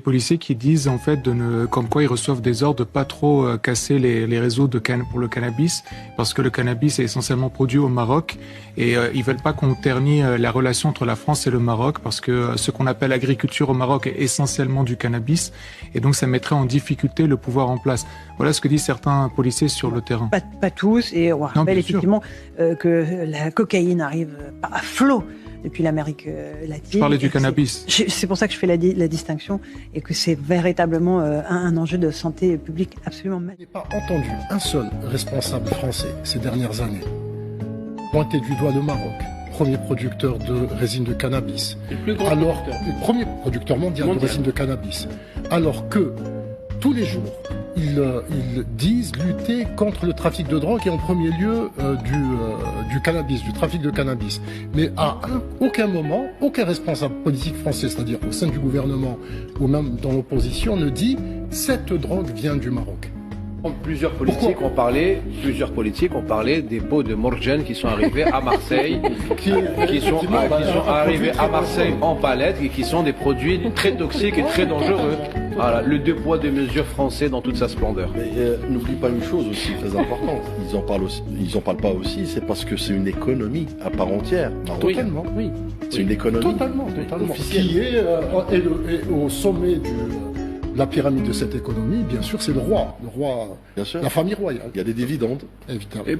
policiers qui disent en fait comme quoi ils reçoivent des ordres de pas trop casser les réseaux pour le cannabis, parce que le cannabis est essentiellement produit au Maroc et ils veulent pas qu'on ternisse la relation entre la France et le Maroc, parce que ce qu'on appelle agriculture au Maroc est essentiellement du cannabis, et donc ça mettrait en difficulté le pouvoir en place. Voilà ce que disent certains policiers sur le terrain. Pas tous, et on rappelle effectivement que la cocaïne arrive à flot depuis l'Amérique latine. Je parlais du cannabis. C'est pour ça que je fais la distinction, et que c'est véritablement un enjeu de santé publique absolument majeur. Je n'ai pas entendu un seul responsable français ces dernières années pointer du doigt le Maroc, premier producteur de résine de cannabis. Le premier producteur mondial de résine de cannabis. Alors que tous les jours, ils disent lutter contre le trafic de drogue et en premier lieu du cannabis, du trafic de cannabis. Mais à aucun moment, aucun responsable politique français, c'est-à-dire au sein du gouvernement ou même dans l'opposition, ne dit « cette drogue vient du Maroc ». Plusieurs politiques ont parlé des pots de Morgen qui sont arrivés à Marseille, qui sont arrivés à Marseille en palette et qui sont des produits très toxiques et très dangereux. Voilà, le deux poids deux mesures français dans toute sa splendeur. Mais n'oublie pas une chose aussi très importante. Ils en parlent pas aussi. C'est parce que c'est une économie à part entière. Totalement, oui. C'est une économie. Totalement. Qui est au sommet la pyramide de cette économie, bien sûr, c'est le roi, bien sûr. La famille royale. Il y a des dividendes, évidemment. Et